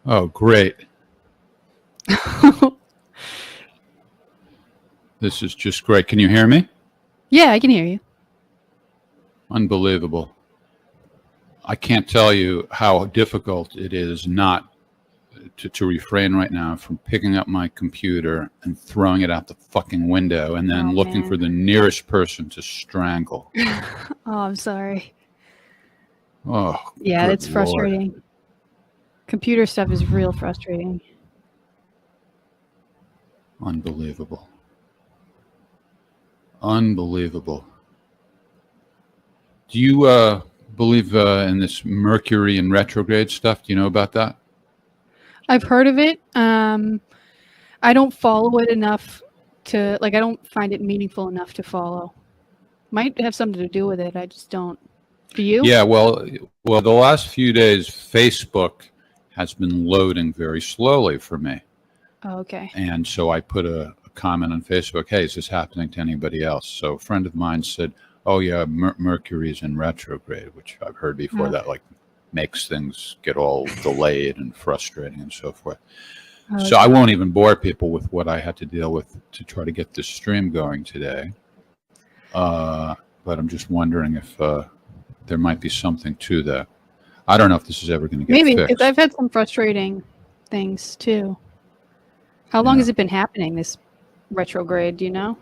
Oh, great. This is just great. Can you hear me? Yeah, I can hear you. Unbelievable. I can't tell you how difficult it is not to refrain right now from picking up my computer and throwing it out the fucking window and then looking for the nearest person to strangle. Oh, I'm sorry. Oh, yeah, it's Lord. frustrating. Computer stuff is real frustrating. Unbelievable. Unbelievable. Do you believe in this Mercury and retrograde stuff? Do you know about that? I've heard of it. I don't follow it enough to, like, I don't find it meaningful enough to follow. Might have something to do with it. I just don't. Do you? Yeah, well, the last few days, Facebook has been loading very slowly for me. Oh, okay. And so I put a comment on Facebook, hey, is this happening to anybody else? So a friend of mine said, oh, yeah, Mercury's in retrograde, which I've heard before. That, like, makes things get all delayed and frustrating and so forth. Okay. So I won't even bore people with what I had to deal with to try to get this stream going today. But I'm just wondering if there might be something to that. I don't know if this is ever going to get fixed. Maybe, because I've had some frustrating things too. How long has it been happening, this retrograde? Do you know?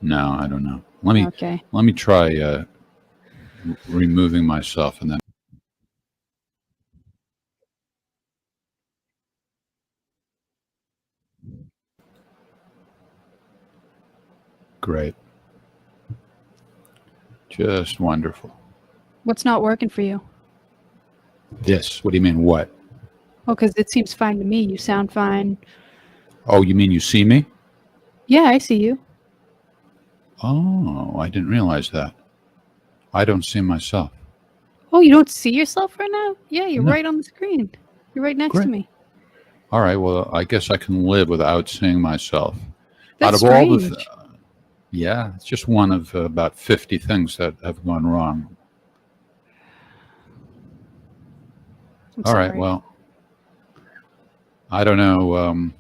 No, I don't know. Let me try removing myself and then. Great. Just wonderful. What's not working for you? This. What do you mean, what? Oh, because it seems fine to me. You sound fine. Oh, you mean you see me? Yeah, I see you. Oh, I didn't realize that. I don't see myself. Oh, you don't see yourself right now? Yeah, you're right on the screen. You're right next to me. All right, well, I guess I can live without seeing myself. That's out of strange. all the yeah, it's just one of about 50 things that have gone wrong. All right, well, I don't know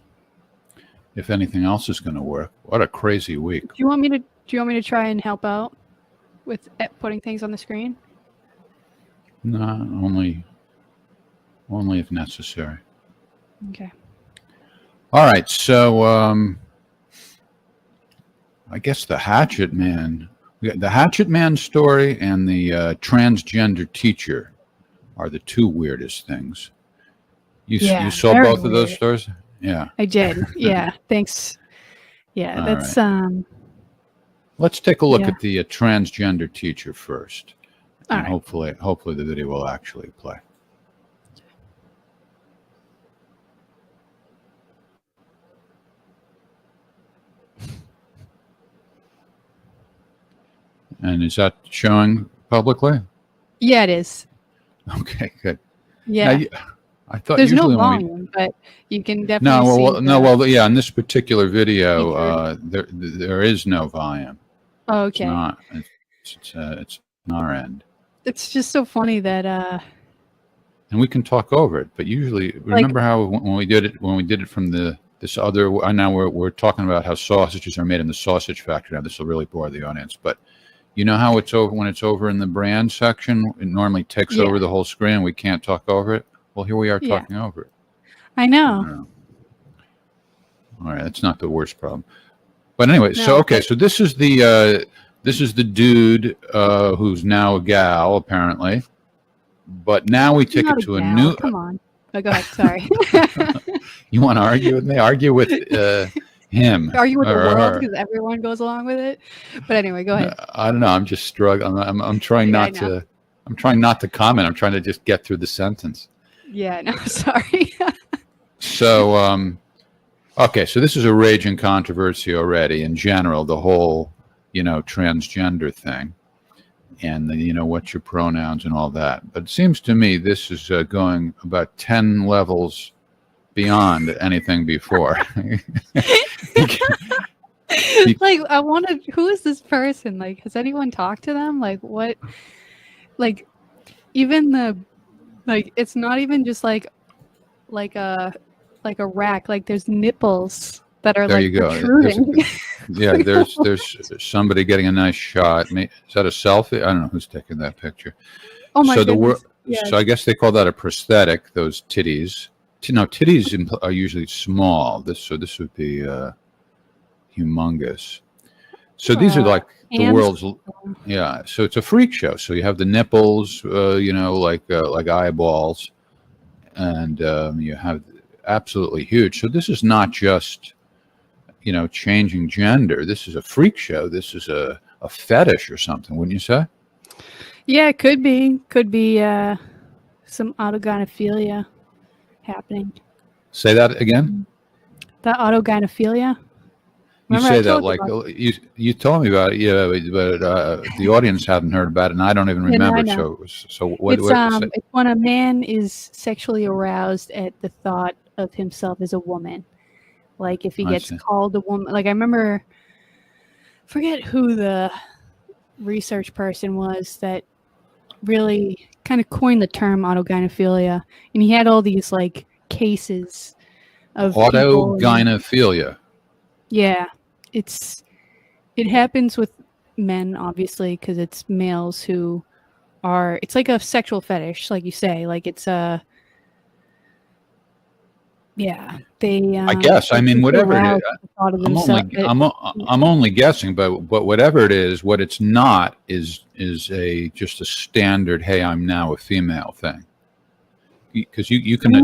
if anything else is going to work. What a crazy week. Do you want me to try and help out with putting things on the screen? No, only if necessary. Okay. All right, so I guess the Hatchet Man, the Hatchet Man story and the transgender teacher are the two weirdest things. You saw both of those stories? Yeah. I did. Yeah. Thanks. Yeah, that's right. Let's take a look at the transgender teacher first. All and right. hopefully the video will actually play. And is that showing publicly? Yeah, it is. Okay, good. Yeah. Now, I thought there's usually no volume, but you can definitely see. Yeah. In this particular video, there is no volume. Oh, okay. It's on our end. It's just so funny that. And we can talk over it, but usually, remember how when we did it from this other. Now we're talking about how sausages are made in the sausage factory. Now this will really bore the audience, but. You know how it's over when it's over in the brand section? It normally takes over the whole screen. We can't talk over it. Well, here we are talking over it. I know. All right, that's not the worst problem. But anyway, so this is the dude who's now a gal apparently. But now we take it to a new. Come on. Oh, go ahead. Sorry. You want to argue with me? Argue with him. Argue with the world because everyone goes along with it. But anyway, go ahead. I don't know. I'm just struggling. I'm trying not to. I'm trying not to comment. I'm trying to just get through the sentence. Yeah, no, sorry. So, okay, so this is a raging controversy already in general, the whole, transgender thing and what's your pronouns and all that. But it seems to me this is going about 10 levels beyond anything before. Like, I wanted, who is this person? Like, has anyone talked to them? Like, what? Like, even like, it's not even just like a rack. Like, there's nipples that are There like you go. protruding. Yeah, there's somebody getting a nice shot. Is that a selfie? I don't know who's taking that picture. Oh my So goodness. Yeah. so I guess they call that a prosthetic. Those titties. No, titties are usually small. This would be humongous. So these are like the hands. world's. Yeah. So it's a freak show. So you have the nipples, like eyeballs, and you have absolutely huge. So this is not just changing gender. This is a freak show. This is a fetish or something, wouldn't you say? Yeah, it could be. Could be some autogynephilia happening. Say that again. That autogynephilia. You Remember say I that told you like about you told me about it, yeah, but the audience hadn't heard about it, and I don't even Yeah, no, I remember. know. So what? It's when a man is sexually aroused at the thought of himself as a woman. Like if he I gets see. called a woman. Like I remember, forget who the research person was that really kind of coined the term autogynephilia, and he had all these like cases of people and- Autogynephilia. yeah, it happens with men obviously because it's males who are. It's like a sexual fetish, like you say. Like it's a yeah. They. I guess. I mean, whatever it is. I'm only guessing, but whatever it is, what it's not is just a standard. Hey, I'm now a female thing. Because you can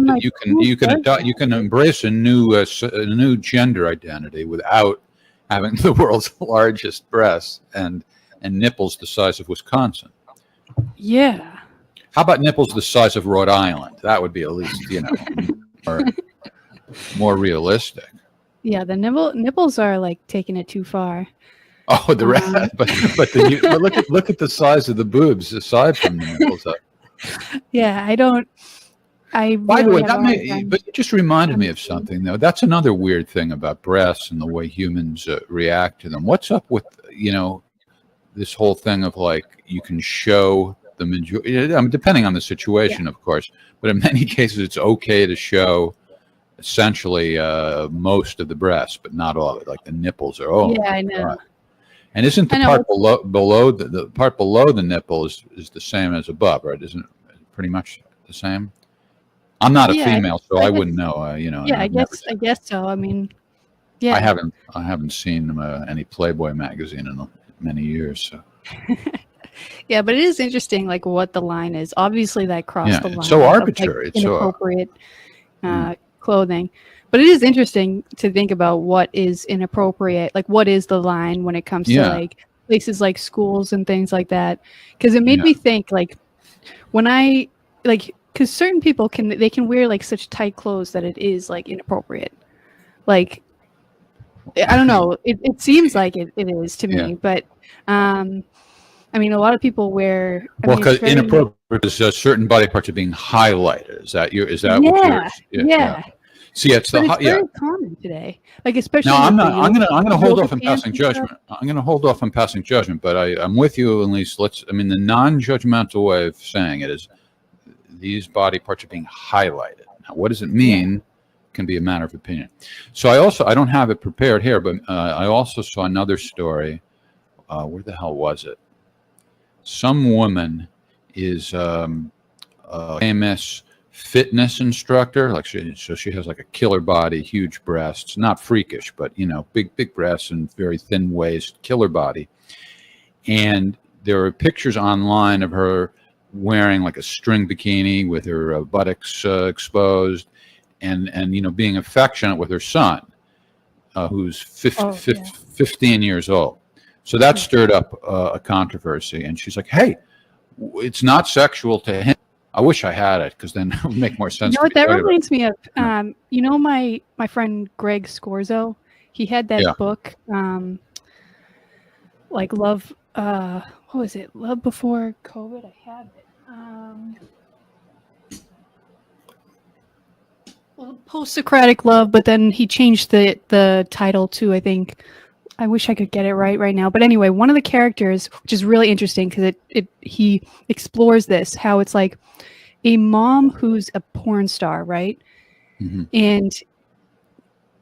embrace a new gender identity without having the world's largest breasts and nipples the size of Wisconsin. Yeah. How about nipples the size of Rhode Island? That would be at least more realistic. Yeah, the nipples are like taking it too far. Oh, but look at the size of the boobs aside from the nipples. Yeah, I don't. By the really way, have a hard time. but it just reminded me of something though. That's another weird thing about breasts and the way humans react to them. What's up with this whole thing of like you can show the majority? I mean, depending on the situation, of course, but in many cases it's okay to show essentially most of the breast, but not all of it. Like the nipples are yeah, I know. God. And isn't the part below the part below the nipple is the same as above, right? Isn't it pretty much the same? I'm not a female, so I wouldn't know. Yeah, I guess so. I mean, yeah. I haven't seen any Playboy magazine in many years. So. Yeah, but it is interesting, like what the line is. Obviously, that crossed the line. It's so arbitrary. It's inappropriate clothing, but it is interesting to think about what is inappropriate. Like, what is the line when it comes to like places like schools and things like that? Because it made me think, like, when I like. Because certain people can wear like such tight clothes that it is like inappropriate. Like, I don't know. It seems like it is to me, but I mean, a lot of people wear. Because inappropriate is certain body parts are being highlighted. Is that what you're? Yeah. See, it's very common today. Like especially. No, I'm not. I'm gonna hold off on passing judgment. I'm gonna hold off on passing judgment, but I'm with you at least. The non-judgmental way of saying it is. These body parts are being highlighted. Now, what does it mean? Can be a matter of opinion. So I don't have it prepared here, but I also saw another story. Where the hell was it? Some woman is a famous fitness instructor. Like she has like a killer body, huge breasts, not freakish, but big breasts and very thin waist, killer body. And there are pictures online of her wearing like a string bikini with her buttocks exposed and being affectionate with her son who's 15 years old. So that stirred up a controversy, and she's like, hey, it's not sexual to him I wish I had it because then it would make more sense. You know to what that tell you about. reminds me of? You know my friend Greg Scorzo. He had that Yeah. book, like Love. What was it? Love Before COVID. I have it. Well, Post-Socratic Love, but then he changed the title to, I think. I wish I could get it right now. But anyway, one of the characters, which is really interesting because he explores this, how it's like a mom who's a porn star, right? Mhm. And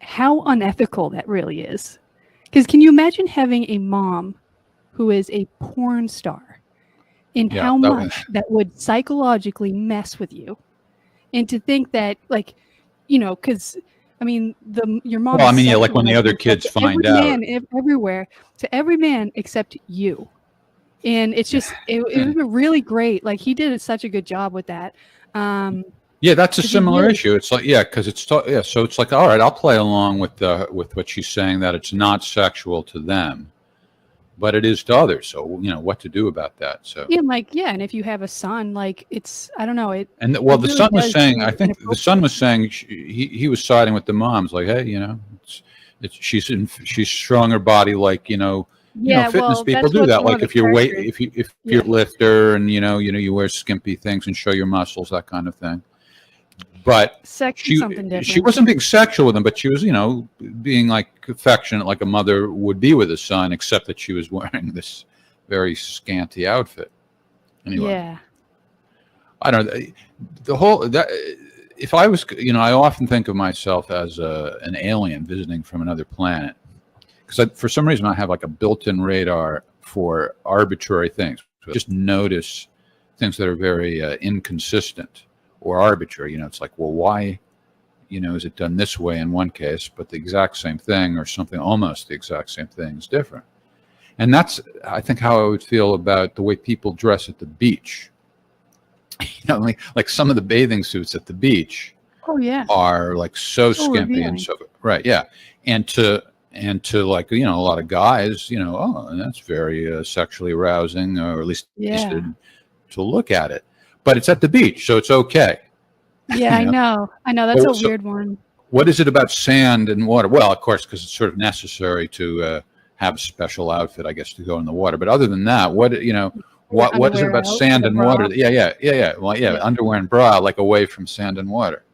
how unethical that really is. Because can you imagine having a mom who is a porn star and Yeah, how that much that would psychologically mess with you? And to think that, like, you know, because I mean, your mom. Well, I is mean, yeah, like when the sexualizing other herself kids to find every out. man, everywhere, to every man except you. And it's just, it was really great. Like, he did such a good job with that. Yeah, that's a 'cause he similar really- issue. It's like, yeah, because yeah, so it's like, all right, I'll play along with what she's saying, that it's not sexual to them, but it is to others. So you know what to do about that. So Yeah, like, yeah, and if you have a son, like, it's, I don't know, it. and well, it the really son was does saying, seem I think the son was saying he was siding with the moms, like, hey, you know, she's showing her body like, you know, Yeah, fitness well, people that's do what that. one of Like the if you're characters- if Yeah. you're a lifter and you wear skimpy things and show your muscles, that kind of thing. But sex is something different. she wasn't being sexual with him, but she was, being like affectionate, like a mother would be with a son, except that she was wearing this very scanty outfit. Anyway, Yeah. I don't know. The whole that if I was, I often think of myself as an alien visiting from another planet, because for some reason I have like a built-in radar for arbitrary things. So I just notice things that are very inconsistent or arbitrary. It's like, well, why, is it done this way in one case, but the exact same thing or something almost the exact same thing is different. And that's, I think, how I would feel about the way people dress at the beach. Like some of the bathing suits at the beach Oh, yeah. are like so skimpy revealing. and so right, yeah. And to like, a lot of guys, oh, that's very sexually arousing, or at least Yeah. interested to look at it. But it's at the beach, so it's okay. Yeah, You I know. That's Well, a so- weird one. What is it about sand and water? Well, of course, because it's sort of necessary to have a special outfit, I guess, to go in the water. But other than that, what is it Underwear about out, sand the and bra. water? Yeah. Well, yeah, Yeah. underwear and bra, like away from sand and water.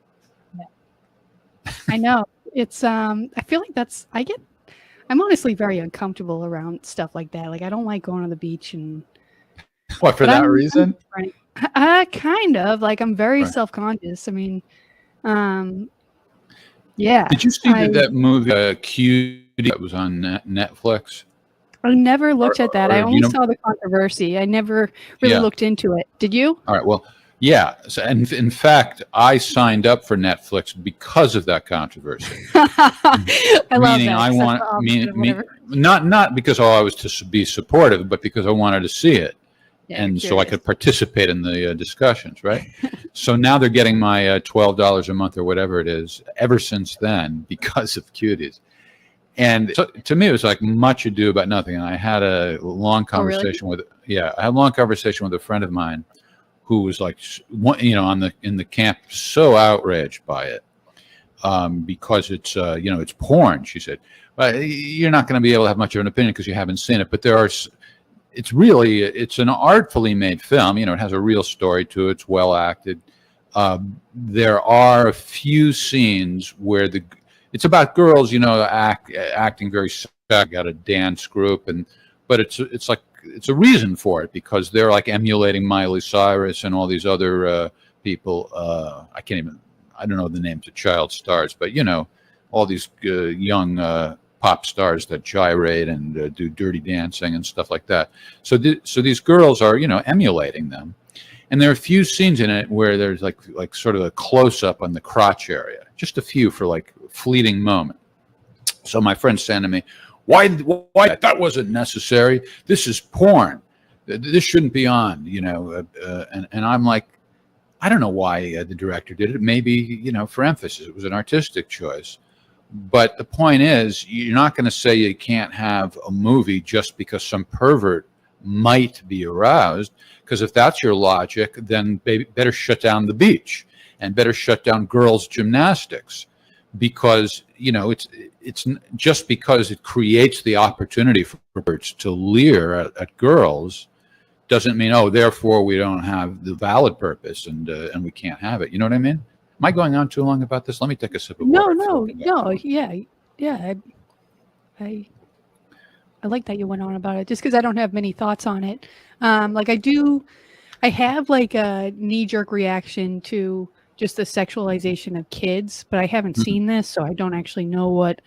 I know. It's I feel like I'm honestly very uncomfortable around stuff like that. Like, I don't like going to the beach and What, for but that I'm reason? different. Kind of, like, I'm very Right. self-conscious. I mean, yeah. Did you see I- that movie, Cutie, that was on Netflix? I never looked at that. I or, only saw the controversy. I never really Yeah. looked into it. Did you? All right. Well, yeah. So, and in fact, I signed up for Netflix because of that controversy. I love Meaning, that. I 'cause that's want the opposite of whatever. not because I was to be supportive, but because I wanted to see it, Yeah, and you're so I curious. could participate in the discussions. Right. So now they're getting my $12 a month or whatever it is. Ever since then, because of Cuties. And so, to me, it was like much ado about nothing. And I had a long Oh, really? conversation I had a long conversation with a friend of mine who was like, in the camp, so outraged by it because it's, it's porn. She said, well, you're not going to be able to have much of an opinion because you haven't seen it. But it's an artfully made film. It has a real story to it. It's well acted. There are a few scenes where it's about girls, acting very got a dance group, but it's like it's a reason for it because they're like emulating Miley Cyrus and all these other people. I don't know the names of child stars, but all these young pop stars that gyrate and do dirty dancing and stuff like that. So these girls are emulating them. And there are a few scenes in it where there's like sort of a close up on the crotch area, just a few for like a fleeting moment. So my friend said to me, "Why? That wasn't necessary. This is porn. This shouldn't be on." And I'm like, I don't know why the director did it. Maybe for emphasis, it was an artistic choice. But the point is, you're not going to say you can't have a movie just because some pervert might be aroused. Because if that's your logic, then better shut down the beach and better shut down girls' gymnastics, because it's just because it creates the opportunity for birds to leer at girls doesn't mean, oh, therefore we don't have the valid purpose and we can't have it. You know what I mean? Am I going on too long about this? Let me take a sip of water. No. Yeah. I like that you went on about it, just because I don't have many thoughts on it. I have like a knee-jerk reaction to just the sexualization of kids, but I haven't seen this, so I don't actually know what.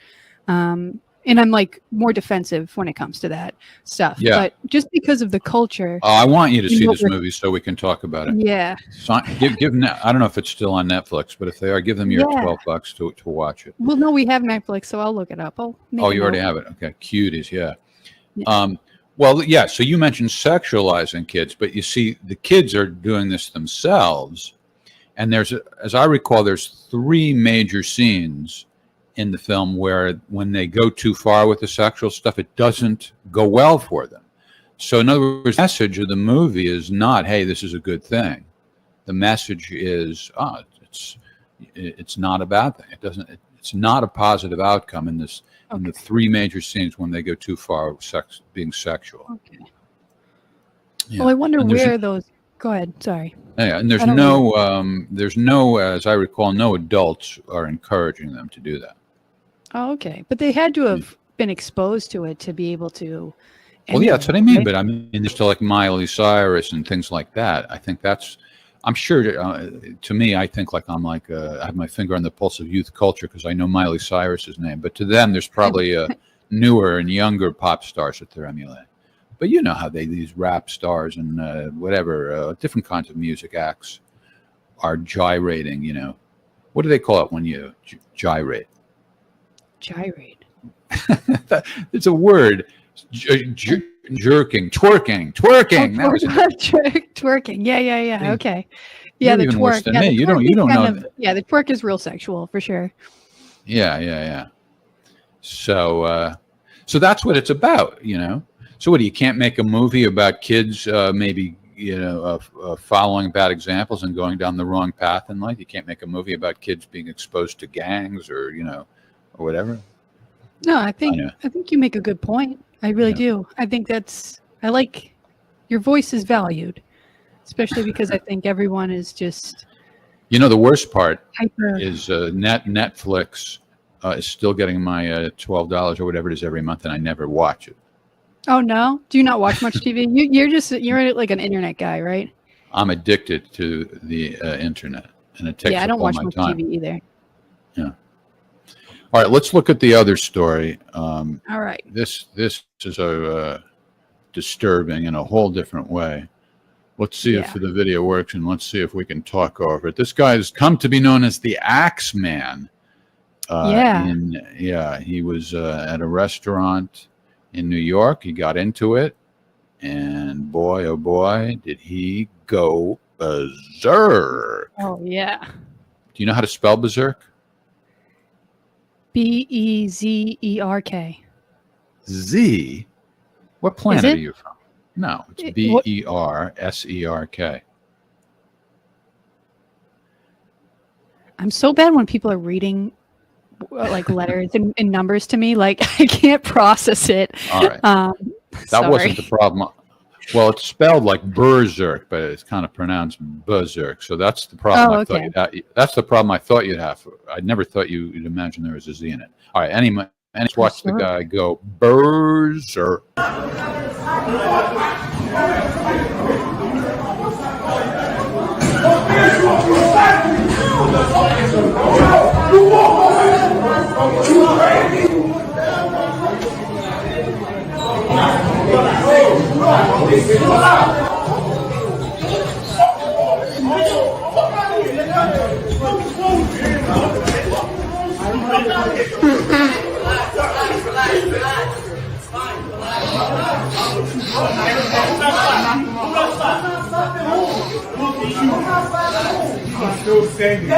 And I'm like more defensive when it comes to that stuff. Yeah. But just because of the culture. Oh, I want you to see this movie so we can talk about it. Yeah. So give I don't know if it's still on Netflix, but if they are, give them your $12 to watch it. Well, no, we have Netflix, so I'll look it up. Oh, you already have it. Okay, Cuties, yeah. Well, yeah. So you mentioned sexualizing kids, but you see, the kids are doing this themselves, and as I recall, there's 3 major scenes in the film where, when they go too far with the sexual stuff, it doesn't go well for them. So in other words, the message of the movie is not, hey, this is a good thing. The message is, it's not a bad thing. It's not a positive outcome in this. Okay. In the 3 major scenes when they go too far with being sexual. Okay. Yeah. Well, I wonder where those. Go ahead. Sorry. Yeah, and there's no, as I recall, no adults are encouraging them to do that. Oh, okay. But they had to have been exposed to it to be able to. Well, yeah, that's what I mean. Right? But I mean, there's still like Miley Cyrus and things like that. I think I'm sure, to me, I think like I'm like, I have my finger on the pulse of youth culture because I know Miley Cyrus's name. But to them, there's probably newer and younger pop stars that they're emulating. But you know how these rap stars and different kinds of music acts are gyrating, What do they call it when you gyrate? Gyrate. It's a word. Jerking, twerking. Twerking. Yeah. Okay. Yeah, the twerk. Yeah, you don't know. Yeah, the twerk is real sexual for sure. Yeah. So that's what it's about, So what, you can't make a movie about kids maybe following bad examples and going down the wrong path in life? You can't make a movie about kids being exposed to gangs or or whatever? No, I think you make a good point. I really do. I think I like your voice is valued, especially because I think everyone is just. The worst part hyper. Is Netflix is still getting my $12 or whatever it is every month, and I never watch it. Oh no! Do you not watch much TV? You're like an internet guy, right? I'm addicted to the internet, and it takes I don't watch much TV either. Yeah. All right, let's look at the other story. All right. This is disturbing in a whole different way. Let's see if the video works, and let's see if we can talk over it. This guy has come to be known as the Axeman. He was at a restaurant in New York. He got into it, and boy, oh boy, did he go berserk. Oh, yeah. Do you know how to spell berserk? Bezerk. Z? What planet are you from? No, it's Berserk. I'm so bad when people are reading like letters and numbers to me. Like, I can't process it. All right. That wasn't the problem. Well, it's spelled like berserk, but it's kind of pronounced berserk. So that's the problem. I thought you'd have. That's the problem I thought you'd have. I never thought you'd imagine there was a Z in it. All right. Anyway, and let's watch the guy go berserk. Still standing.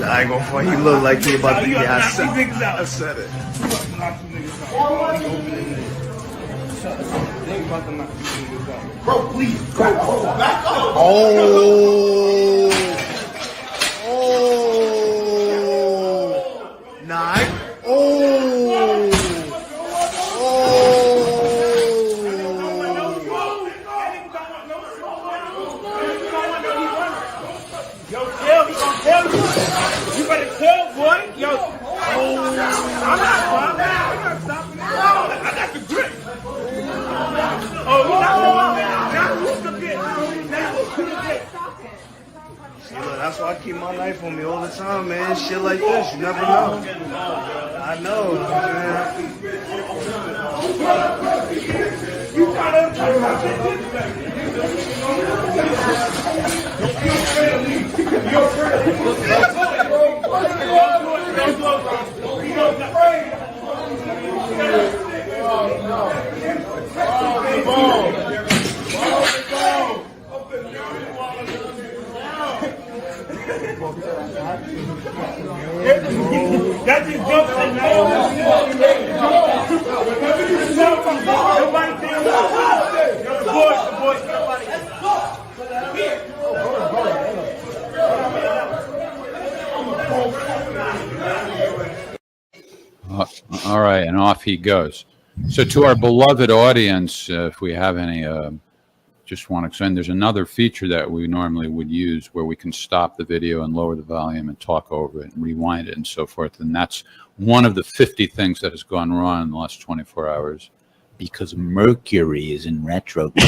I ain't gonna front. He look like he about to get Knock these niggas out. I said it. Knock these niggas out. They about to knock these niggas out. Bro, please. Back up. Oh. Nine. Oh. Yo, tell, he gonna tell you. You better tell, boy. Yo, I'm not stopping. I got the grip. Oh, you now who's the bitch? Now who's the bitch? See, look, that's why I keep my knife on me all the time, man. Shit like this, you never know. I know, man. You gotta That's his joke right now. Nobody thinks the boys, nobody. All right, and off he goes. So to our beloved audience, if we have any, just want to explain, there's another feature that we normally would use where we can stop the video and lower the volume and talk over it and rewind it and so forth. And that's one of the 50 things that has gone wrong in the last 24 hours because Mercury is in retrograde.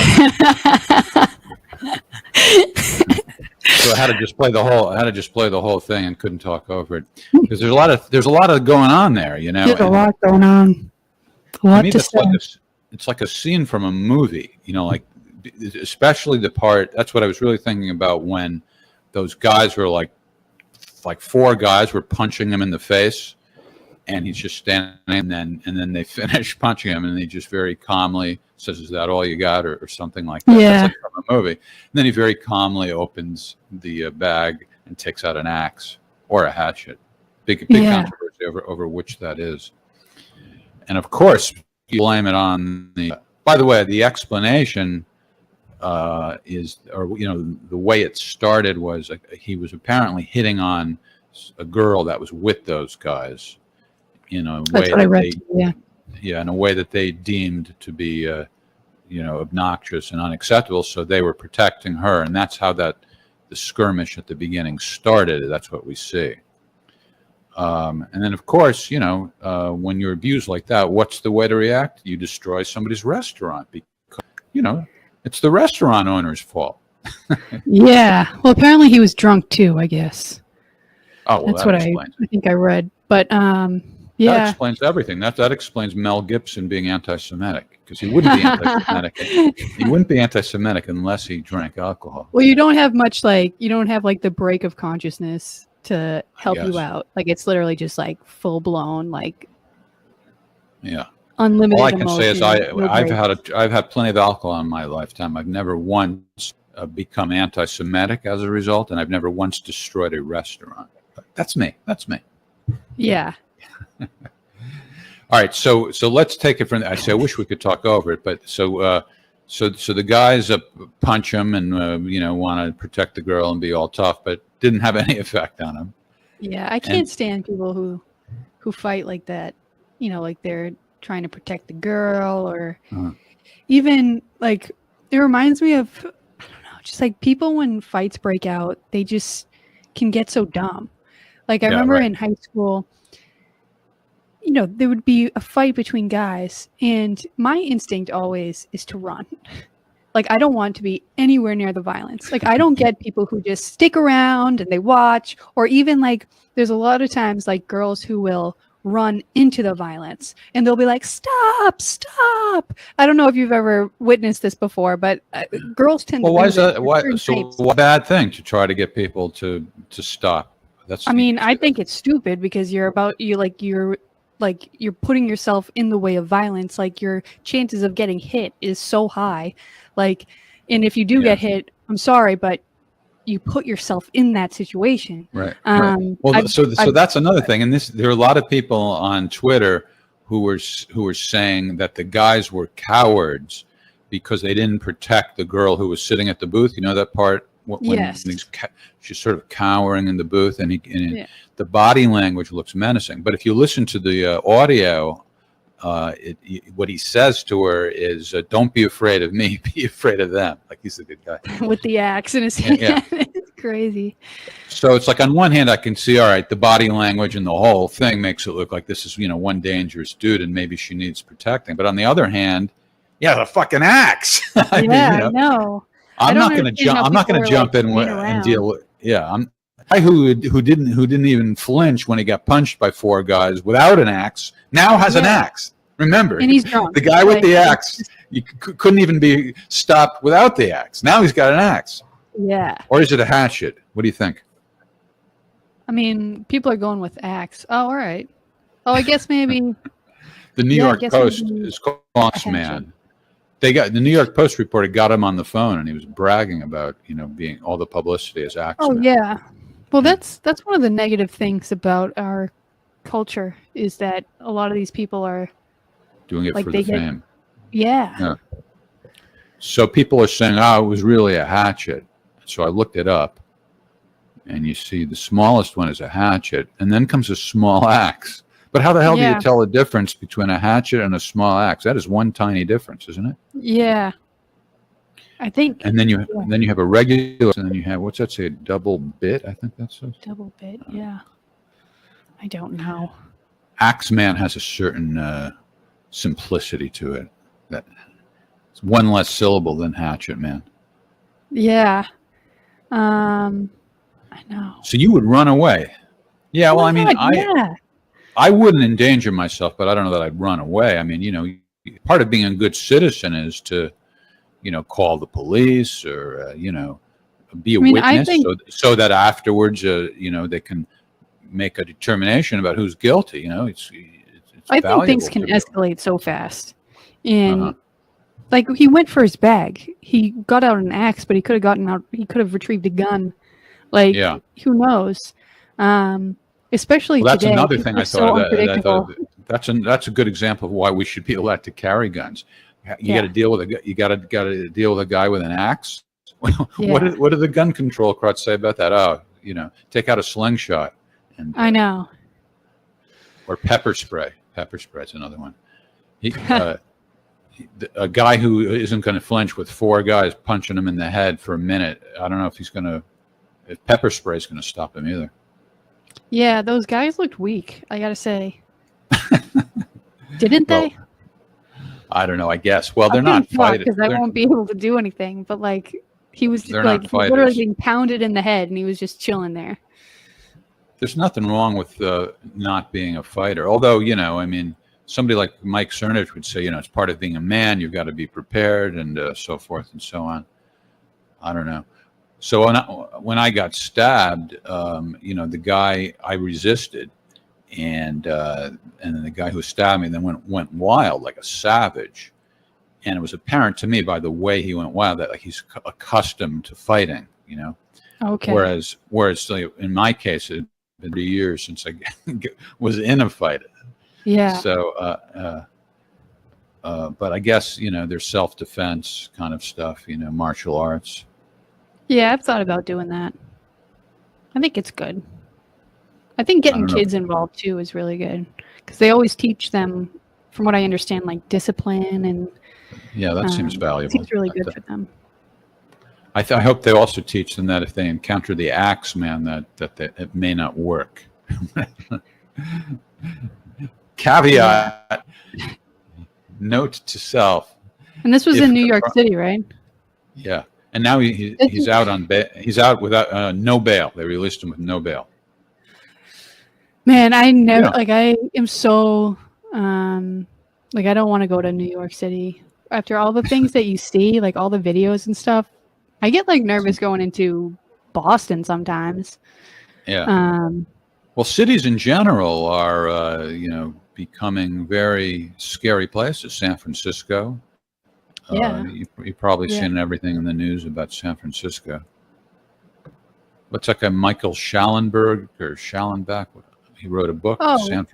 So I had to just play the whole thing and couldn't talk over it because there's a lot of going on there, you know. There's a lot going on. A lot to say. It's like a scene from a movie, you know, like especially the part. That's what I was really thinking about when those guys were like four guys were punching him in the face, and he's just standing, and then they finish punching him, and he just very calmly says, "Is that all you got?" or something like that. Yeah. That's like from a movie. And then he very calmly opens the bag and takes out an axe or a hatchet. Big controversy over which that is. And of course, you blame it on the. By the way, the explanation is, or you know, the way it started was he was apparently hitting on a girl that was with those guys. In a way what I read. in a way that they deemed to be, you know, obnoxious and unacceptable. So they were protecting her, and that's how the skirmish at the beginning started. That's what we see. And then, of course, you know, when you're abused like that, what's the way to react? You destroy somebody's restaurant because, you know, it's the restaurant owner's fault. Yeah. Well, apparently he was drunk too, I guess. Oh, well, that's what I think I read. But yeah, that explains everything. That explains Mel Gibson being anti-Semitic because he wouldn't be anti-Semitic. He wouldn't be anti-Semitic unless he drank alcohol. Well, you don't have the break of consciousness to help you out. Like it's literally just like full blown, like unlimited. All I can emotion, say is no I've had plenty of alcohol in my lifetime. I've never once become anti-Semitic as a result, and I've never once destroyed a restaurant. That's me. Yeah. All right, so let's take it from. I wish we could talk over it, but so the guys punch him and you know, want to protect the girl and be all tough, but didn't have any effect on him. Yeah, I can't stand people who fight like that. You know, like they're trying to protect the girl, or even like it reminds me of, I don't know, just like people when fights break out, they just can get so dumb. Like I remember in high school, you know, there would be a fight between guys, and my instinct always is to run. Like, I don't want to be anywhere near the violence. Like, I don't get people who just stick around and they watch, or even like, there's a lot of times like girls who will run into the violence and they'll be like, stop. I don't know if you've ever witnessed this before, but girls tend to. Well, why is that? What bad thing to try to get people to stop? I think it's stupid because you're putting yourself in the way of violence. Like your chances of getting hit is so high. Like, and if you do get hit, I'm sorry, but you put yourself in that situation. Right. Right. Well, so that's another thing. And there are a lot of people on Twitter who were saying that the guys were cowards because they didn't protect the girl who was sitting at the booth. You know that part when Yes. she's sort of cowering in the booth, and the body language looks menacing. But if you listen to the audio, what he says to her is, "Don't be afraid of me. Be afraid of them." Like he's a good guy. With the axe in his hand. Yeah. It's crazy. So it's like on one hand, I can see, all right, the body language and the whole thing makes it look like this is, one dangerous dude and maybe she needs protecting. But on the other hand, the fucking axe. I know. I'm not going to jump. I'm not going to jump in and deal with. Yeah, I'm. Guy who didn't even flinch when he got punched by 4 guys without an axe now has an axe. Remember, and he's drunk. The guy with the axe, you couldn't even be stopped without the axe. Now he's got an axe. Yeah. Or is it a hatchet? What do you think? I mean, people are going with axe. Oh, all right. Oh, I guess maybe. The New York Post is Conk's man. The New York Post reporter got him on the phone, and he was bragging about being all the publicity as axe. Oh yeah. Well, that's one of the negative things about our culture is that a lot of these people are doing it for the fame. Yeah. So people are saying, "Oh, it was really a hatchet." So I looked it up, and you see the smallest one is a hatchet, and then comes a small axe. But how the hell do you tell the difference between a hatchet and a small axe? That is one tiny difference, isn't it? Yeah. I think. And then you have a regular, and then you have, what's that say? A double bit, I think that says. Double bit, yeah. I don't know. Axeman has a certain simplicity to it. That it's one less syllable than hatchet man. Yeah. I know. So you would run away. Yeah, well, I mean, I wouldn't endanger myself, but I don't know that I'd run away. I mean, part of being a good citizen is to, call the police or, be a witness so that afterwards, they can make a determination about who's guilty. It's I think things can escalate so fast. And like he went for his bag. He got out an axe, but he could have retrieved a gun. Like, who knows? Especially that's today. Another thing I thought that's a good example of why we should be allowed to carry guns. You got to deal with a guy with an axe. What do the gun control crowds say about that? Oh, take out a slingshot. And I know. Or pepper spray. Pepper spray's another one. A guy who isn't going to flinch with 4 guys punching him in the head for a minute. I don't know if pepper spray is going to stop him either. Yeah, those guys looked weak, I gotta say. Didn't they? I don't know, I guess. Well, they're not fighting. Because I won't be able to do anything. But like, he was literally being pounded in the head, and he was just chilling there. There's nothing wrong with not being a fighter. Although, I mean, somebody like Mike Cernovich would say, it's part of being a man. You've got to be prepared and so forth and so on. I don't know. So when I got stabbed, the guy, I resisted, and then the guy who stabbed me then went wild like a savage, and it was apparent to me by the way he went wild that he's accustomed to fighting, Okay. Whereas like, in my case, it had been 3 years since I was in a fight. Yeah. So, but I guess there's self-defense kind of stuff, martial arts. Yeah, I've thought about doing that. I think it's good. I think getting kids involved too is really good because they always teach them, from what I understand, like discipline and. Yeah, that seems valuable. Seems really good for them. I hope they also teach them that if they encounter the axe man, that it may not work. Caveat. Note to self. And this was in New York City, right? Yeah. And now he's out on bail. He's out without no bail. They released him with no bail. Man, I never I am so I don't want to go to New York City after all the things that you see, like all the videos and stuff. I get nervous going into Boston sometimes. Yeah. Well, cities in general are becoming very scary places. San Francisco. Yeah. You've probably seen everything in the news about San Francisco. what's that guy, Michael Schallenberg or Schallenbach? He wrote a book, Oh. San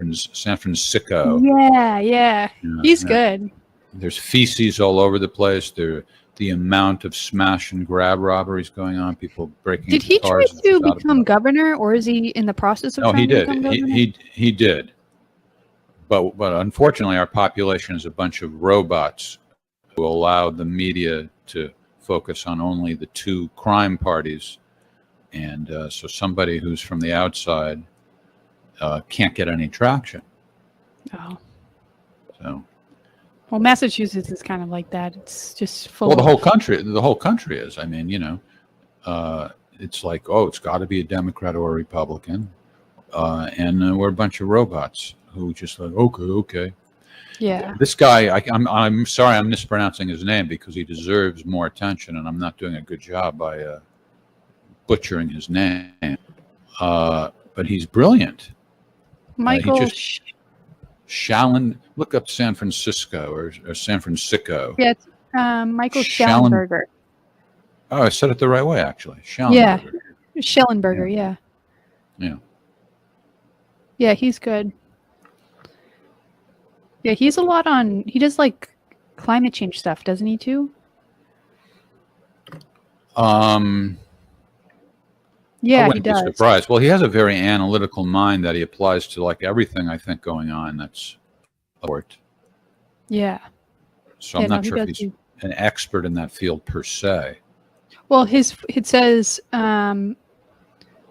Francisco. Yeah, Yeah, he's yeah. good. There's feces all over the place. The amount of smash and grab robberies going on, people breaking Did into he try cars. is to just out of become control. governor, or is he in the process of No, trying he to did. become governor? He did. But unfortunately, our population is a bunch of robots who allow the media to focus on only the two crime parties. And so somebody who's from the outside can't get any traction. Oh. So, Well, Massachusetts is kind of like that. It's just full. well, the of- whole country is. I mean, it's like, oh, it's got to be a Democrat or a Republican, and we're a bunch of robots who just like, okay. Yeah. This guy, I'm sorry, I'm mispronouncing his name because he deserves more attention, and I'm not doing a good job by butchering his name. But he's brilliant. Michael. just- Shallon, look up San Francisco or San Francisco. Yeah, it's Michael Schallen- Schellenberger. Oh, I said it the right way, actually. Yeah. Schallenberger. Schellenberger, yeah. Yeah. Yeah, he's good. Yeah, he's a lot on. He does like climate change stuff, doesn't he too? Yeah, I he wouldn't be does. surprised. Well, he has a very analytical mind that he applies to like everything I think going on. That's sport. Yeah. So Yeah, I'm no, not he sure if does he's do- an expert in that field per se. Well, it says Michael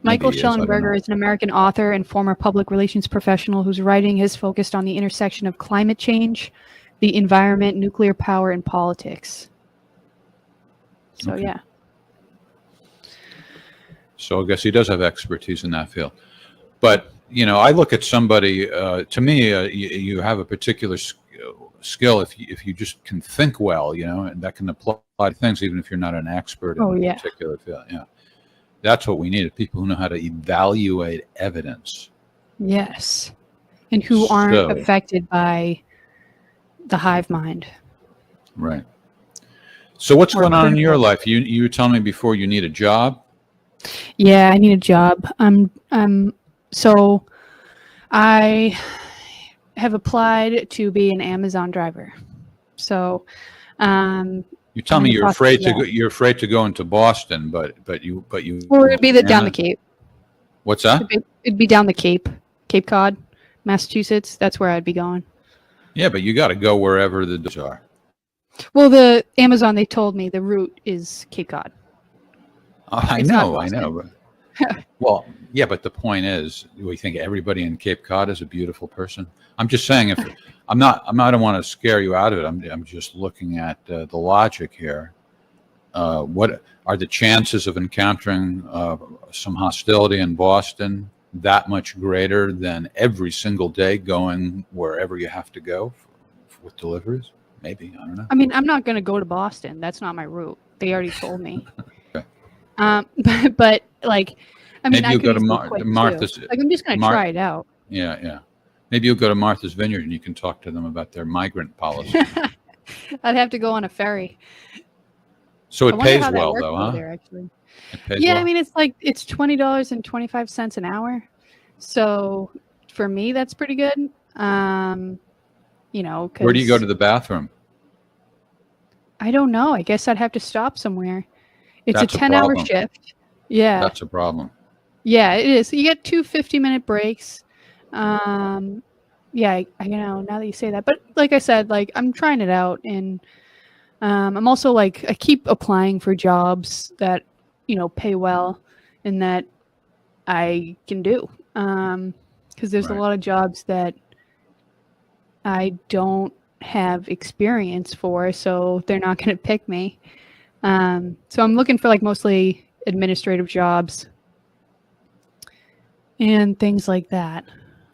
Maybe he is, I don't know. Schellenberger is an American author and former public relations professional whose writing has focused on the intersection of climate change, the environment, nuclear power, and politics. So Okay. yeah. So I guess he does have expertise in that field. But, I look at somebody, to me, you have a particular skill if you just can think well, and that can apply to things even if you're not an expert in Oh, a yeah. particular field. Yeah. That's what we need, people who know how to evaluate evidence. Yes. And who aren't So- affected by the hive mind. Right. So what's Or going on in your critical. life? You were telling me before you need a job. Yeah, I need a job. So I have applied to be an Amazon driver. So You tell I'm me in the you're process afraid of to that. go. You're afraid to go into Boston, but you. or it'd be down the Cape. What's that? It'd be down the Cape Cod, Massachusetts. That's where I'd be going. Yeah, but you got to go wherever the doors are. Well, the Amazon, they told me the route is Cape Cod. I It's not know. But, well, yeah, but the point is, we think everybody in Cape Cod is a beautiful person. I'm just saying, if I don't want to scare you out of it. I'm just looking at the logic here. What are the chances of encountering some hostility in Boston that much greater than every single day going wherever you have to go with deliveries? Maybe, I don't know. I mean, I'm not going to go to Boston. That's not my route. They already told me. Okay. But like, I mean, Maybe I you'll could go to easily quit, too. Martha's. Like, I'm just going to try it out. Yeah. Maybe you'll go to Martha's Vineyard and you can talk to them about their migrant policy. I'd have to go on a ferry. So I it wonder pays how that well, works though, over huh? there, actually. It pays Yeah, well. I mean, it's $20.25 an hour. So for me, that's pretty good. Where do you go to the bathroom? I don't know. I guess I'd have to stop somewhere. It's That's a a 10-hour problem. shift. Yeah. That's a problem. Yeah, it is. You get 2 50-minute breaks. Yeah, I now that you say that. But like I said, like I'm trying it out, and I'm also like I keep applying for jobs that pay well and that I can do. Because there's a Right. lot of jobs that I don't have experience for, so they're not going to pick me. So I'm looking for like mostly administrative jobs and things like that.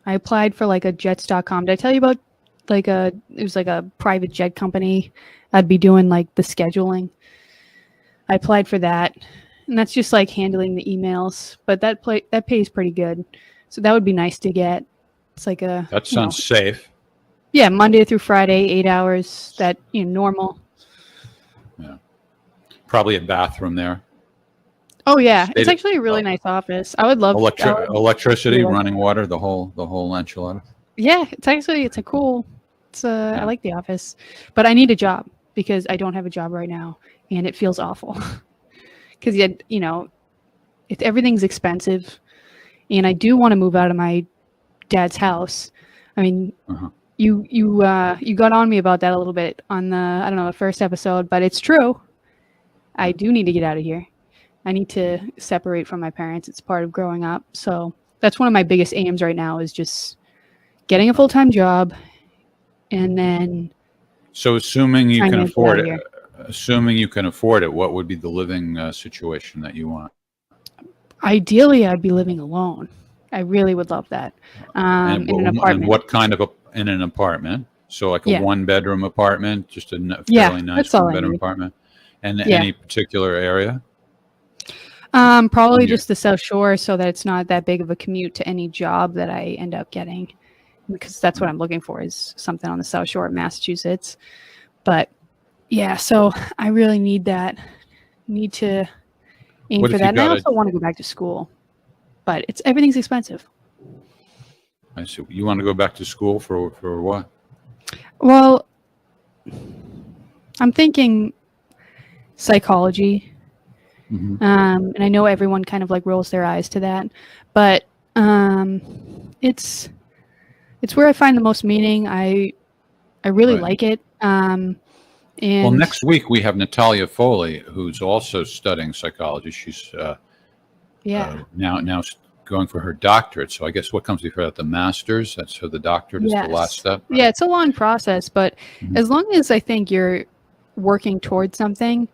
I applied for like a jets.com. Did I tell you about it was like a private jet company? I'd be doing like the scheduling. I applied for that, and that's just like handling the emails, but that pays pretty good. So that would be nice to get. It's like That sounds safe. yeah, Monday through Friday, 8 hours, that normal. Probably a bathroom there. Oh yeah, it's State- actually a really nice office. I would love electricity, like running water, the whole enchilada. Yeah, it's a cool. I like the office, but I need a job because I don't have a job right now, and it feels awful. Because everything's expensive, and I do want to move out of my dad's house. I mean, you got on me about that a little bit on the first episode, but it's true. I do need to get out of here. I need to separate from my parents. It's part of growing up. So that's one of my biggest aims right now is just getting a full-time job, and then. So assuming you Trying can to get afford out it, what would be the living situation that you want? Ideally, I'd be living alone. I really would love that. In an apartment. And what kind of in an apartment? So like a Yeah. 1-bedroom apartment, just a Yeah, fairly nice that's all I 1-bedroom need. apartment. And Yeah. any particular area? Probably Yeah. just the South Shore, so that it's not that big of a commute to any job that I end up getting, because that's what I'm looking for is something on the South Shore of Massachusetts. But yeah, so I really need that. Need to aim What for if you that. And I got also want to go back to school, but everything's expensive. I see. You want to go back to school for what? Well, I'm thinking psychology. Mhm. And I know everyone kind of like rolls their eyes to that, but it's where I find the most meaning. I really Right. like it. And Well, next week we have Natalia Foley, who's also studying psychology. She's yeah, now going for her doctorate. So I guess what comes before that, the master's. That's so the doctorate is the last step. yeah, it's a long process, but Mhm. as long as I think you're working towards something,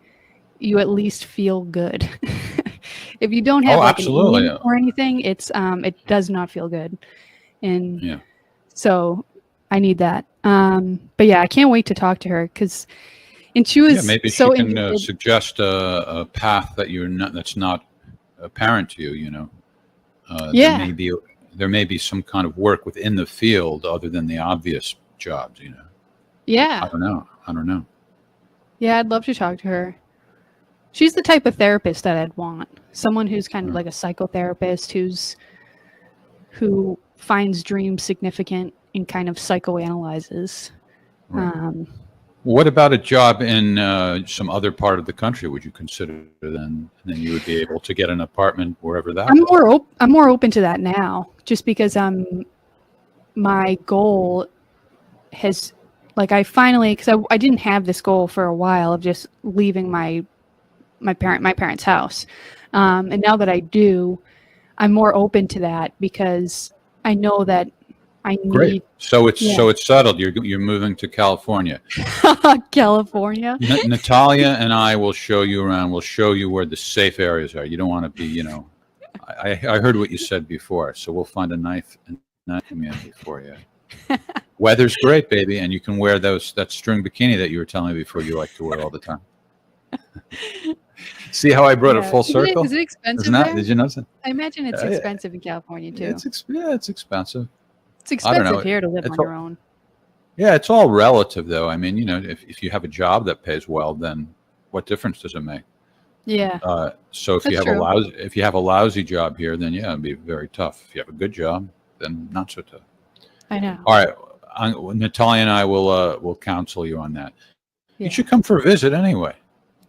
you at least feel good. If you don't have Oh, like absolutely. an aim or anything, it does not feel good. And Yeah. so I need that. But yeah, I can't wait to talk to her and she was Maybe so she can interested. suggest a path that's not apparent to you. Yeah. There may be some kind of work within the field other than the obvious jobs. I Yeah. don't know. Yeah, I'd love to talk to her. She's the type of therapist that I'd want. Someone who's kind of like a psychotherapist who finds dreams significant and kind of psychoanalyzes. Right. What about a job in some other part of the country? Would you consider then you would be able to get an apartment wherever that was? I'm more open to that now, just because my goal has I finally, because I didn't have this goal for a while of just leaving my parents' house, and now that I do, I'm more open to that because I know that I need Great. So it's settled. You're moving to California. California. Natalia and I will show you around. We'll show you where the safe areas are. You don't want to be, I heard what you said before, so we'll find a nice community for you. Weather's great, baby, and you can wear that string bikini that you were telling me before you like to wear all the time. See how I brought it full circle? Is it expensive Isn't that? there? Did you notice it? I imagine it's Yeah, yeah. expensive in California too. It's expensive. It's I don't know. expensive here to live It's on all- your own. Yeah, it's all relative, though. I mean, if you have a job that pays well, then what difference does it make? Yeah. So if you That's have true. if you have a lousy job here, then yeah, it'd be very tough. If you have a good job, then not so tough. I know. All right, Natalia and I will counsel you on that. Yeah. You should come for a visit anyway.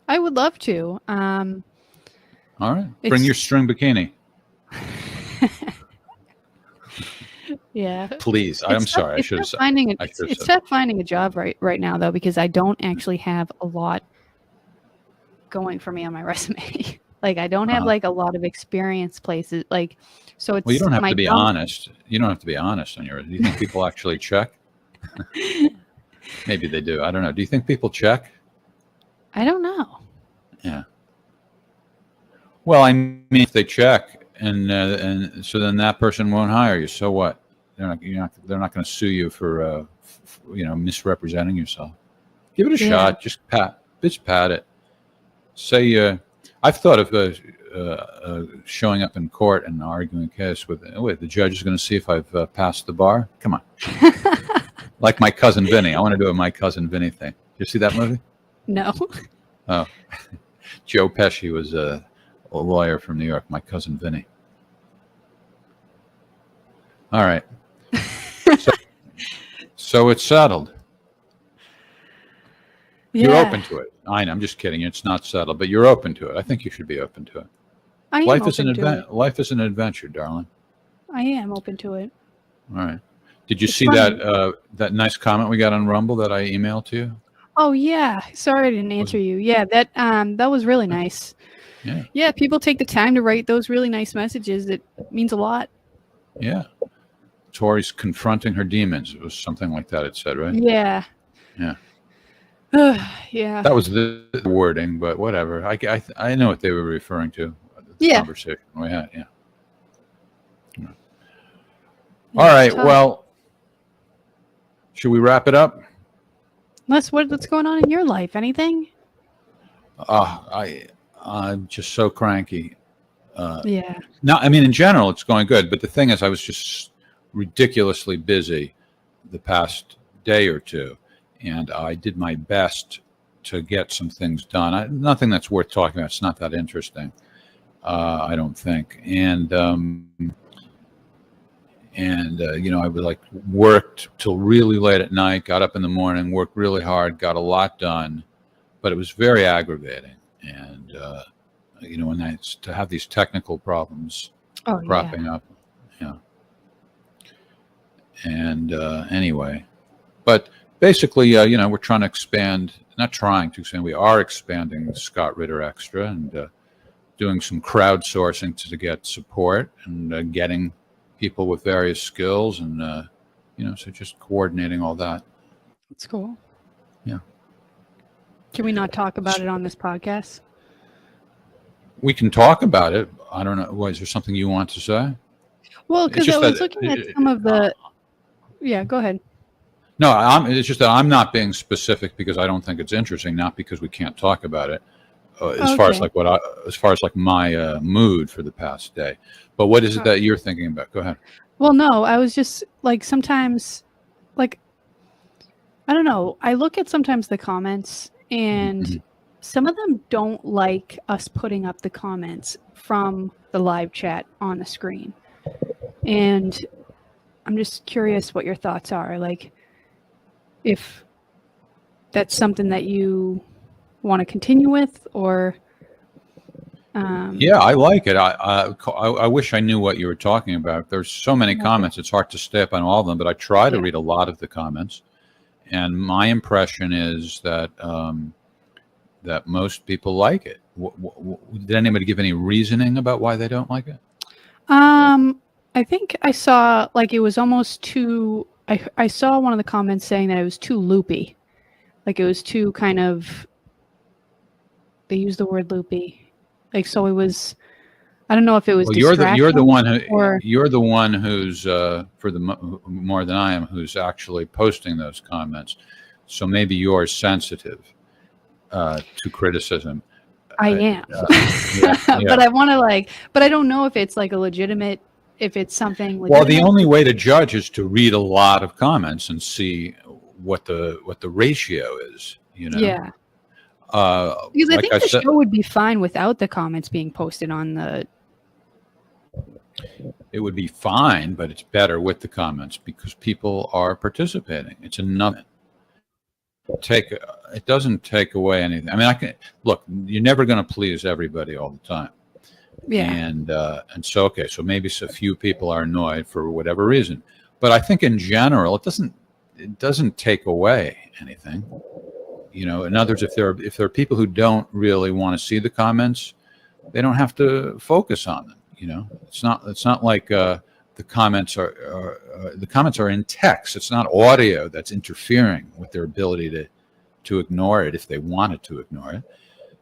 I would love to. All right, bring It's- your string bikini, Yeah. please. I'm It's sorry, I tough- should have it's said. tough finding I should've it's said tough finding a job right now though, because I don't actually have a lot going for me on my resume. I don't have Uh-huh. a lot of experience places. So it's Well, you don't have my to be job- honest. You don't have to be honest on your. Do you think people actually check? Maybe they do. I don't know. Do you think people check? I don't know. Yeah. Well, I mean, if they check, and so then that person won't hire you. So what? They're not going to sue you for misrepresenting yourself. Give it a Yeah. shot. Just pat it. Say, I've thought of showing up in court and arguing a case with. Wait, the judge is going to see if I've passed the bar. Come on. Like My Cousin Vinny. I want to do a My Cousin Vinny thing. You see that movie? No. Oh, Joe Pesci was a lawyer from New York, my cousin Vinny. All right. So it's settled. You're Yeah, open to it. I'm just kidding. It's not settled, but you're open to it. I think you should be open to it. I am Life is an open to event. Life is an adventure, darling. it. I am open to it. All right. Did you It's see funny. that nice comment we got on Rumble that I emailed to you? Oh yeah, sorry I didn't answer you. Yeah, that was really nice. Yeah. Yeah, people take the time to write those really nice messages. It means a lot. Yeah. Tori's confronting her demons. It was something like that. It said, right? Yeah. Yeah. Yeah. That was the wording, but whatever. I know what they were referring to. The Yeah. conversation we had. Yeah. All right. Tough. Well, should we wrap it up? what's going on in your life? Anything? I'm just so cranky. Yeah. No, I mean, in general, it's going good. But the thing is, I was just ridiculously busy the past day or two, and I did my best to get some things done. Nothing that's worth talking about. It's not that interesting, I don't think. And I would worked till really late at night, got up in the morning, worked really hard, got a lot done, but it was very aggravating. And when to have these technical problems Oh yeah. cropping up, And anyway, but basically, we're trying to expand. Not trying to expand. We are expanding the Scott Ritter Extra and doing some crowdsourcing to get support and getting people with various skills and so just coordinating all that. That's cool. Yeah. Can we not talk about it on this podcast? We can talk about it. I don't know. Is there something you want to say? Well, It's because just I was that- looking at some of the. Yeah, go ahead. No, it's just that I'm not being specific because I don't think it's interesting, not because we can't talk about it. As far as my mood for the past day. But what is it that you're thinking about? Go ahead. Well, no, I was just sometimes, I don't know. I look at sometimes the comments, and Mhm. some of them don't like us putting up the comments from the live chat on the screen. And I'm just curious what your thoughts are. If that's something that you want to continue with, or Yeah, I like it. I wish I knew what you were talking about. There's so many comments; it's hard to stay up on all of them. But I try to read a lot of the comments, and my impression is that that most people like it. Did anybody give any reasoning about why they don't like it? I think I saw it was almost too. I saw one of the comments saying that it was too loopy, it was too kind of. They used the word loopy, so it was. I don't know if it was. Well, you're the one who or, you're the one who's for the more than I am, who's actually posting those comments. So maybe you're sensitive to criticism. I am, Yeah. but I want to but I don't know if it's a legitimate. If it's something. Well, the legitimate. only way to judge is to read a lot of comments and see what the ratio is. Yeah. Because I like think I the said- show would be fine without the comments being posted on the. It would be fine, but it's better with the comments because people are participating. It's enough. It doesn't take away anything. I mean, you're never going to please everybody all the time. Yeah. And so maybe a few people are annoyed for whatever reason, but I think in general it doesn't take away anything. In other words, if there are people who don't really want to see the comments, they don't have to focus on them. It's not like the comments are in text. It's not audio that's interfering with their ability to ignore it if they wanted to ignore it.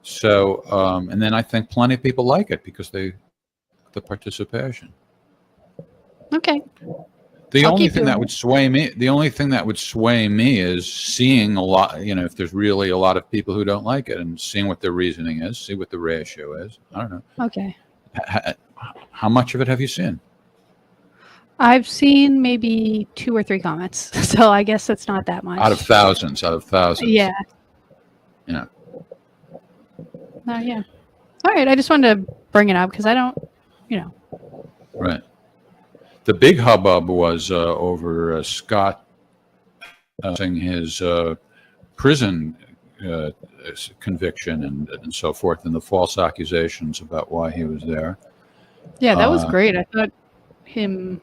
So, and then I think plenty of people like it because the participation. Okay. The I'll only keep thing doing that would sway me is seeing a lot, if there's really a lot of people who don't like it and seeing what their reasoning is, see what the ratio is. I don't know. Okay. How much of it have you seen? I've seen maybe 2 or 3 comments, so I guess that's not that much. Out of thousands. Yeah. Yeah. Yeah. All right. I just wanted to bring it up because I don't, you know. Right. The big hubbub was over Scott saying his prison conviction and so forth, and the false accusations about why he was there. Yeah, that was great. I thought his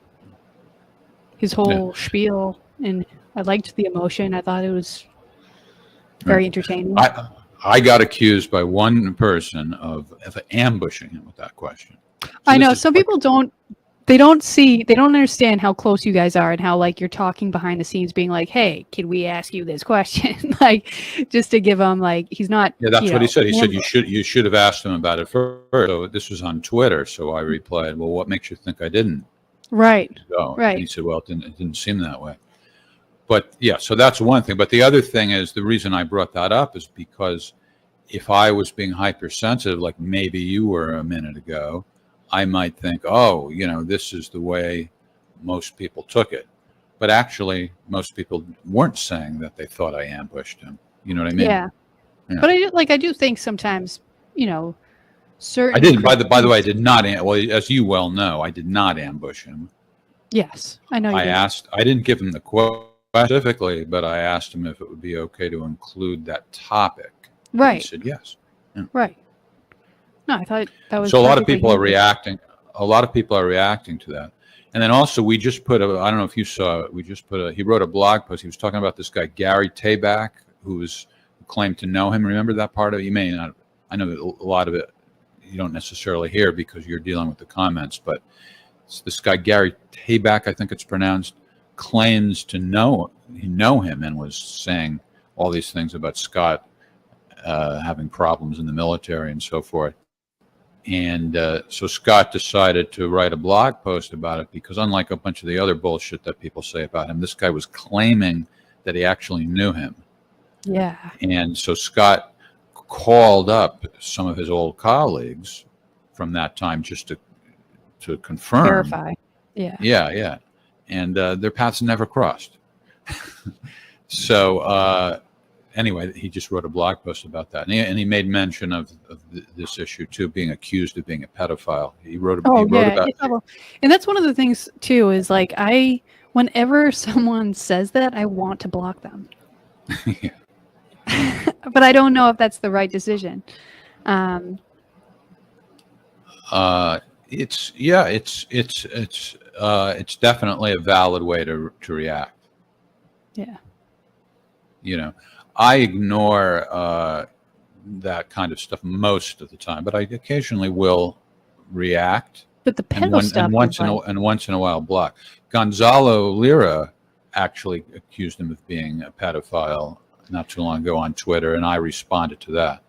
whole spiel, and I liked the emotion. I thought it was very entertaining. I got accused by one person of ambushing him with that question. So I know some people don't understand how close you guys are and how like you're talking behind the scenes being like, hey, can we ask you this question? Like just to give him like, he's not. Yeah, that's what he said. He said you should have asked him about it first. So this was on Twitter. So I replied, well, what makes you think I didn't? Right. Go? Right. And he said, well, it didn't seem that way. But yeah, so that's one thing. But the other thing is, the reason I brought that up is because if I was being hypersensitive, like maybe you were a minute ago, I might think, oh, this is the way most people took it. But actually, most people weren't saying that they thought I ambushed him. You know what I mean? Yeah. But I do think sometimes, certain. I didn't. By the way, I did not. Well, as you well know, I did not ambush him. Yes, I know. I didn't give him the quote specifically, but I asked him if it would be okay to include that topic. Right. He said yes. Yeah. Right. No, I thought that was. So a lot of people are reacting. A lot of people are reacting to that. And then also we just put I don't know if you saw it, he wrote a blog post. He was talking about this guy, Gary Tabak, who claimed to know him. Remember that part of it? You may not. I know that a lot of it you don't necessarily hear because you're dealing with the comments, but it's this guy, Gary Tabak, I think it's pronounced, claims to know him and was saying all these things about Scott having problems in the military and so forth. And so Scott decided to write a blog post about it because unlike a bunch of the other bullshit that people say about him, this guy was claiming that he actually knew him. Yeah. And so Scott called up some of his old colleagues from that time just to confirm. Verify. Yeah. Yeah. And their paths never crossed. So anyway, he just wrote a blog post about that, and he made mention of this issue too, being accused of being a pedophile. He wrote about, and that's one of the things too. Is like whenever someone says that, I want to block them, yeah. But I don't know if that's the right decision. It's definitely a valid way to react. Yeah. I ignore that kind of stuff most of the time, but I occasionally will react. But the pedo stuff, and once in a while block. Gonzalo Lira actually accused him of being a pedophile not too long ago on Twitter, and I responded to that.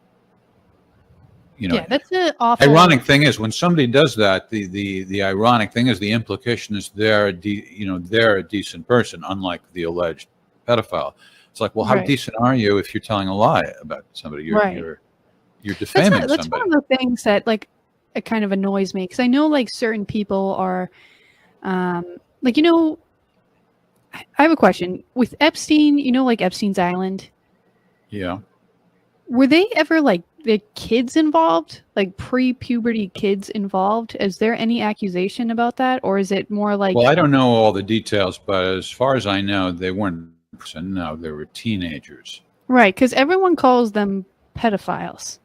Yeah, that's an awful. Ironic thing is when somebody does that, the ironic thing is the implication is they're a decent person, unlike the alleged pedophile. It's like, well, how decent are you if you're telling a lie about somebody? You're defaming somebody. That's one of the things that it kind of annoys me because I know certain people are, I have a question with Epstein. Epstein's Island. Yeah. Were they ever the kids involved, pre-puberty kids involved? Is there any accusation about that, or is it more like? Well, I don't know all the details, but as far as I know, they weren't. No, they were teenagers. Right, because everyone calls them pedophiles,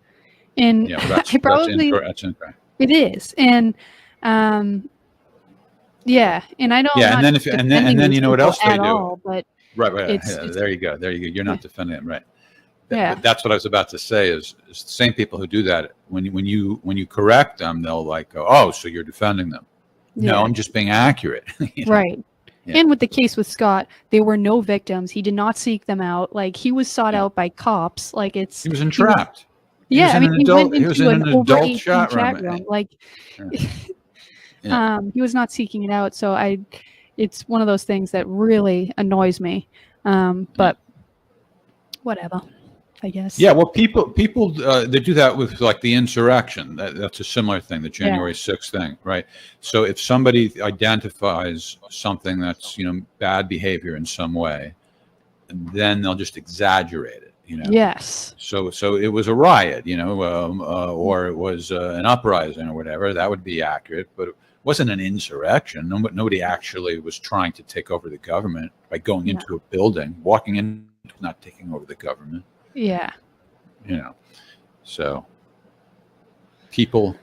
and yeah, that's incorrect. It is, and yeah, and I don't. Yeah, and then you know what else they do? All, but right. It's, there you go. You're not defending it, right? Yeah, that's what I was about to say. Is the same people who do that when you correct them, they'll go, oh, so you're defending them? Yeah. No, I'm just being accurate. Right. Yeah. And with the case with Scott, there were no victims. He did not seek them out. He was sought out by cops. He was entrapped. He was in an adult chat room. He was not seeking it out. So it's one of those things that really annoys me. But whatever, I guess. Yeah. Well, people they do that with the insurrection. That's a similar thing, the January 6th thing, right? So if somebody identifies something that's bad behavior in some way, then they'll just exaggerate it. Yes. So it was a riot, or it was an uprising or whatever. That would be accurate, but it wasn't an insurrection. Nobody actually was trying to take over the government by going into a building, walking in, not taking over the government. Yeah. So people.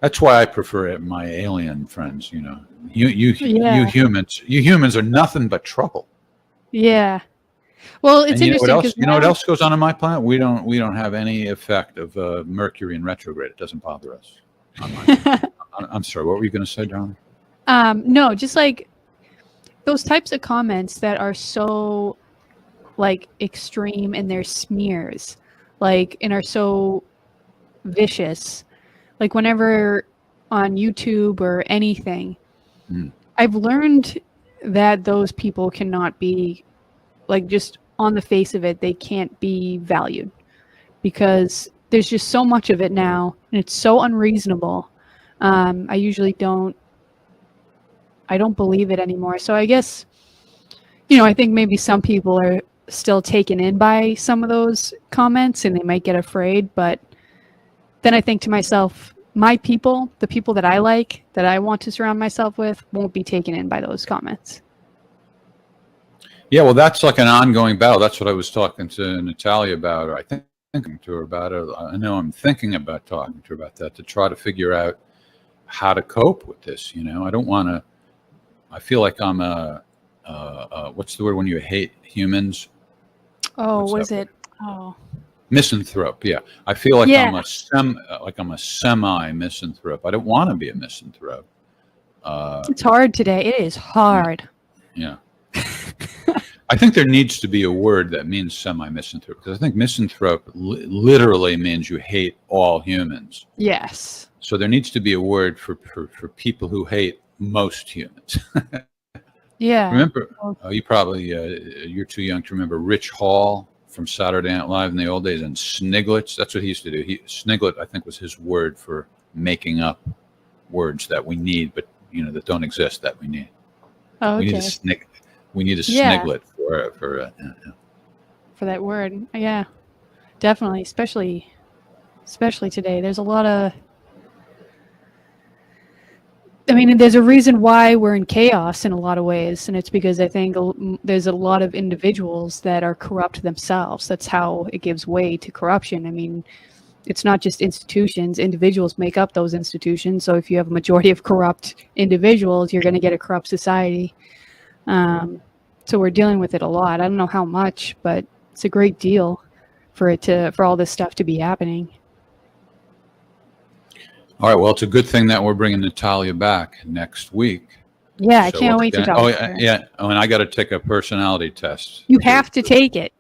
That's why I prefer my alien friends. You humans are nothing but trouble. Yeah. Well, it's and you know interesting. what else? You know what else goes on my planet? We don't have any effect of Mercury in retrograde. It doesn't bother us. I'm sorry. What were you going to say, darling? No, just like those types of comments that are so like extreme in their smears, like, and are so vicious. Like whenever on YouTube or anything, I've learned that those people cannot be, like, just on the face of it, they can't be valued because there's just so much of it now and it's so unreasonable. I usually don't believe it anymore. So I guess, I think maybe some people are still taken in by some of those comments and they might get afraid, but then I think to myself, my people, the people that I like, that I want to surround myself with, won't be taken in by those comments. Yeah, well, that's like an ongoing battle. That's what I was talking to Natalia about, or I think thinking to her about it. I know I'm thinking about talking to her about that to try to figure out how to cope with this. I don't want to. I feel like I'm what's the word when you hate humans? Oh, what is it? Oh. Misanthrope, yeah. I feel like I'm a semi-misanthrope. I don't want to be a misanthrope. It's hard today. It is hard. Yeah. I think there needs to be a word that means semi-misanthrope, because I think misanthrope literally means you hate all humans. Yes. So there needs to be a word for people who hate most humans. Yeah. Remember, you probably, you're too young to remember Rich Hall from Saturday Night Live in the old days, and Sniglets. That's what he used to do. Sniglet, I think, was his word for making up words that we need, but that don't exist, that we need. Oh, okay. We need a sniglet for that word. Yeah, definitely. Especially today. There's a lot of. I mean, there's a reason why we're in chaos in a lot of ways, and it's because I think there's a lot of individuals that are corrupt themselves. That's how it gives way to corruption. I mean, it's not just institutions. Individuals make up those institutions. So if you have a majority of corrupt individuals, you're going to get a corrupt society. So we're dealing with it a lot. I don't know how much, but it's a great deal for all this stuff to be happening. All right. Well, it's a good thing that we're bringing Natalia back next week. Yeah, I can't wait to talk to her. Yeah. Oh, and I got to take a personality test. You have to take it.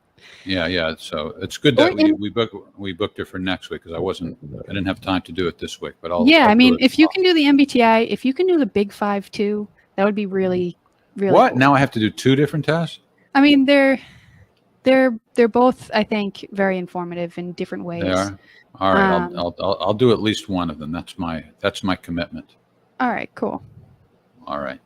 Yeah. So it's good that we booked her for next week, because I didn't have time to do it this week. But I'll mean, if you can do the MBTI, if you can do the Big 5 too, that would be really, really. What? Cool. Now I have to do 2 different tests? I mean, they're both, I think, very informative in different ways. They are. All right, I'll do at least one of them. That's my commitment. All right, cool. All right,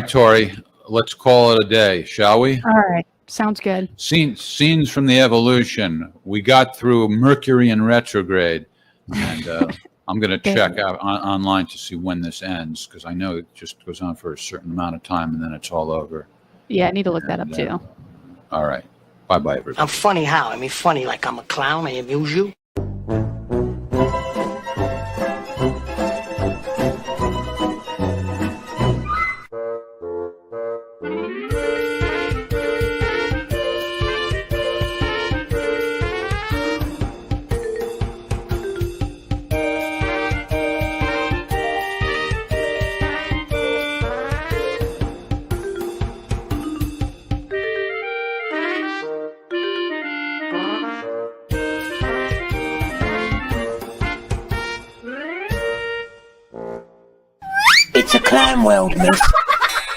Tori. Let's call it a day, shall we? All right, sounds good. Scenes from the evolution. We got through Mercury in retrograde, and I'm going to check out online to see when this ends, because I know it just goes on for a certain amount of time and then it's all over. Yeah, I need to look that up too. All right. Bye-bye, everybody. I'm funny how? I mean, funny like I'm a clown. I amuse you. It's a clown world, miss.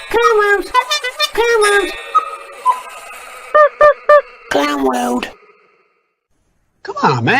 Clown world. Clown world. Clown world. Come on, man.